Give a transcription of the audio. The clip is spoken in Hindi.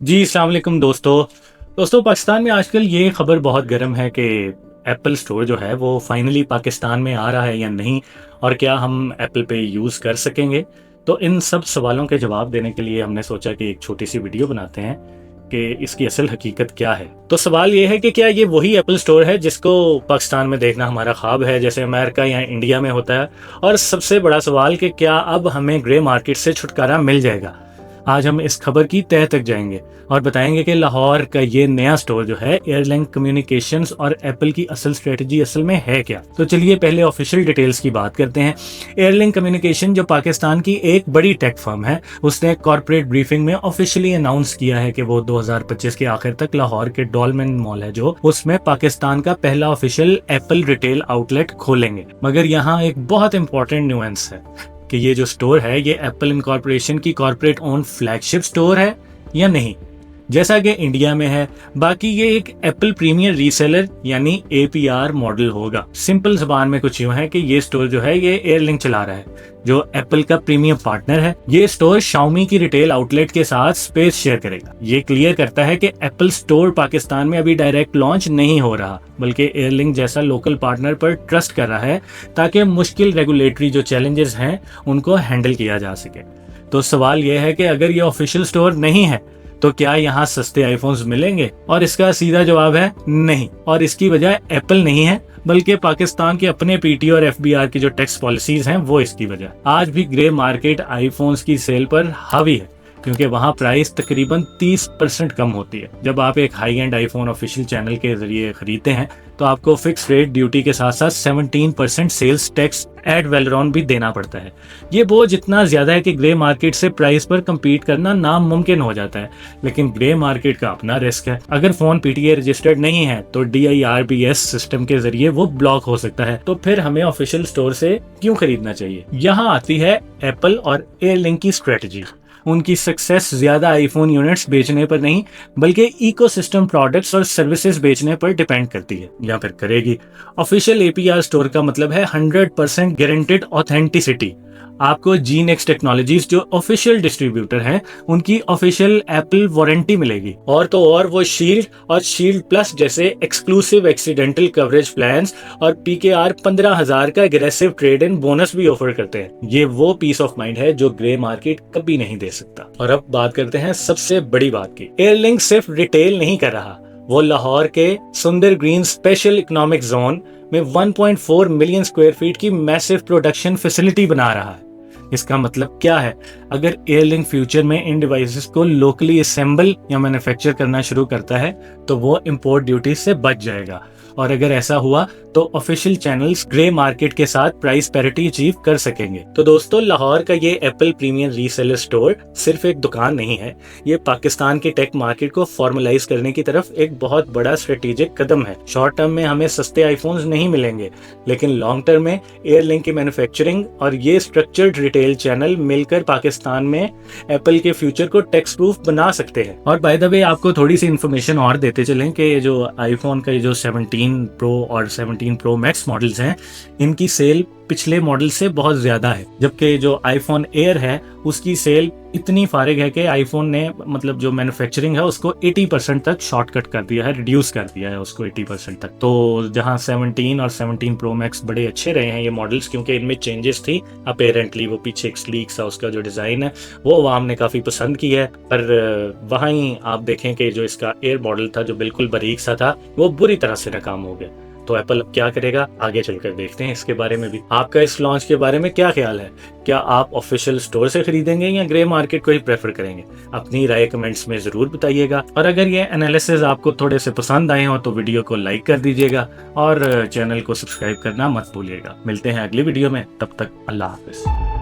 जी, अस्सलाम वालेकुम दोस्तों पाकिस्तान में आजकल ये खबर बहुत गर्म है कि एप्पल स्टोर जो है वो फाइनली पाकिस्तान में आ रहा है या नहीं, और क्या हम एप्पल पे यूज़ कर सकेंगे। तो इन सब सवालों के जवाब देने के लिए हमने सोचा कि एक छोटी सी वीडियो बनाते हैं कि इसकी असल हकीकत क्या है। तो सवाल ये है कि क्या ये वही एप्पल स्टोर है जिसको पाकिस्तान में देखना हमारा ख्वाब है, जैसे अमेरिका या इंडिया में होता है। और सबसे बड़ा सवाल कि क्या अब हमें ग्रे मार्केट से छुटकारा मिल जाएगा। आज हम इस खबर की तह तक जाएंगे और बताएंगे कि लाहौर का ये नया स्टोर जो है एयरलिंक कम्युनिकेशंस और एप्पल की असल स्ट्रेटजी असल में है क्या। तो चलिए पहले ऑफिशियल डिटेल्स की बात करते हैं। एयरलिंक कम्युनिकेशन जो पाकिस्तान की एक बड़ी टेक फर्म है, उसने कॉर्पोरेट ब्रीफिंग में ऑफिशियली अनाउंस किया है कि वो 2025 के आखिर तक लाहौर के डॉलमेन मॉल है जो, उसमें पाकिस्तान का पहला ऑफिशियल एप्पल रिटेल आउटलेट खोलेंगे। मगर यहाँ एक बहुत इंपॉर्टेंट न्यूएंस है कि ये जो स्टोर है ये एप्पल इनकॉर्पोरेशन की कॉर्पोरेट ओन फ्लैगशिप स्टोर है या नहीं, जैसा कि इंडिया में है। बाकी ये एक एप्पल प्रीमियर रीसेलर यानी APR मॉडल होगा। सिंपल जबान में कुछ यूं है कि ये स्टोर जो है ये एयरलिंक चला रहा है, जो एप्पल का प्रीमियम पार्टनर है। ये स्टोर शाओमी की रिटेल आउटलेट के साथ स्पेस शेयर करेगा। ये क्लियर करता है कि एप्पल स्टोर पाकिस्तान में अभी डायरेक्ट लॉन्च नहीं हो रहा, बल्कि एयरलिंक जैसा लोकल पार्टनर पर ट्रस्ट कर रहा है ताकि मुश्किल रेगुलेटरी जो चैलेंजेस हैं उनको हैंडल किया जा सके। तो सवाल यह है कि अगर ये ऑफिशियल स्टोर नहीं है तो क्या यहाँ सस्ते आईफोन्स मिलेंगे, और इसका सीधा जवाब है नहीं। और इसकी वजह एप्पल नहीं है, बल्कि पाकिस्तान के अपने PT और FBR की जो टैक्स पॉलिसीज हैं वो इसकी वजह। आज भी ग्रे मार्केट आईफोन्स की सेल पर हावी है, क्योंकि वहाँ प्राइस तकरीबन 30% कम होती है। जब आप एक high and iPhone official channel के जरिए खरीदते हैं तो आपको फिक्स रेट ड्यूटी के साथ साथ 17% सेल्स टैक्स एड वैलरॉन भी देना पड़ता है। ये बोझ इतना ज्यादा है कि ग्रे मार्केट से प्राइस पर compete करना नामुमकिन हो जाता है। लेकिन ग्रे मार्केट का अपना रिस्क है। अगर फोन PTA रजिस्टर्ड नहीं है तो DIRBS सिस्टम के जरिए वो ब्लॉक हो सकता है। तो फिर हमें ऑफिशियल स्टोर से क्यों खरीदना चाहिए। यहाँ आती है एप्पल और एयरलिंक की स्ट्रेटजी। उनकी सक्सेस ज्यादा आईफोन यूनिट्स बेचने पर नहीं, बल्कि इकोसिस्टम प्रोडक्ट्स और सर्विसेज बेचने पर डिपेंड करती है या फिर करेगी। ऑफिशियल APR स्टोर का मतलब है 100% गारंटेड ऑथेंटिसिटी। आपको Gnext टेक्नोलॉजीज जो ऑफिशियल डिस्ट्रीब्यूटर हैं उनकी ऑफिशियल एप्पल वारंटी मिलेगी, और तो और वो शील्ड और शील्ड प्लस जैसे एक्सक्लूसिव एक्सीडेंटल कवरेज प्लान्स और PKR 15,000 का एग्रेसिव ट्रेड इन बोनस भी ऑफर करते हैं। ये वो पीस ऑफ माइंड है जो ग्रे मार्केट कभी नहीं दे सकता। और अब बात करते हैं सबसे बड़ी बात की। एयरलिंक सिर्फ रिटेल नहीं कर रहा, वो लाहौर के सुंदर ग्रीन स्पेशल इकोनॉमिक जोन में 1.4 मिलियन स्क्वायर फीट की मैसिव प्रोडक्शन फैसिलिटी बना रहा है। इसका मतलब क्या है, अगर एयरलिंक फ्यूचर में इन डिवाइसेस को लोकली असेंबल या मैन्युफैक्चर करना शुरू करता है तो वो इंपोर्ट ड्यूटी से बच जाएगा। और अगर ऐसा हुआ तो ऑफिशियल चैनल्स ग्रे मार्केट के साथ प्राइस पैरिटी अचीव कर सकेंगे। तो दोस्तों, लाहौर का ये एप्पल प्रीमियर रीसेलर स्टोर सिर्फ एक दुकान नहीं है, ये पाकिस्तान के टेक मार्केट को फॉर्मलाइज करने की तरफ एक बहुत बड़ा स्ट्रेटेजिक कदम है। शॉर्ट टर्म में हमें सस्ते आईफोन्स नहीं मिलेंगे, लेकिन लॉन्ग टर्म में एयरलिंक की मैन्युफैक्चरिंग और ये स्ट्रक्चर्ड रिटेल चैनल मिलकर पाकिस्तान में एप्पल के फ्यूचर को टैक्स प्रूफ बना सकते हैं। और बाय द वे आपको थोड़ी सी इन्फॉर्मेशन और देते चलें कि जो आईफोन का जो 17 Pro और 17 Pro Max मॉडल्स हैं, इनकी सेल पिछले मॉडल से बहुत ज्यादा है, जबकि जो आईफोन एयर है उसकी सेल इतनी फारिग है कि आईफोन ने मतलब जो मैन्युफैक्चरिंग है उसको 80% तक शॉर्टकट कर दिया है, रिड्यूस कर दिया है उसको 80% तक। तो जहां 17 और 17 Pro Max बड़े अच्छे रहे हैं ये मॉडल्स, क्योंकि इनमें चेंजेस थी अपेरेंटली। वो पीछे एक स्लीक सा उसका जो डिजाइन है वो आवाम ने काफी पसंद की है। पर वहीं आप देखें कि जो इसका एयर मॉडल था जो बिल्कुल बारीक सा था वो बुरी तरह से नाकाम हो गया। तो एप्पल अब क्या करेगा, आगे चलकर देखते हैं इसके बारे में भी। आपका इस लॉन्च के बारे में क्या ख्याल है? क्या आप ऑफिशियल स्टोर से खरीदेंगे या ग्रे मार्केट को ही प्रेफर करेंगे? अपनी राय कमेंट्स में जरूर बताइएगा। और अगर ये एनालिसिस आपको थोड़े से पसंद आए हो तो वीडियो को लाइक कर दीजिएगा और चैनल को सब्सक्राइब करना मत भूलिएगा। मिलते हैं अगली वीडियो में, तब तक अल्लाह हाफिज।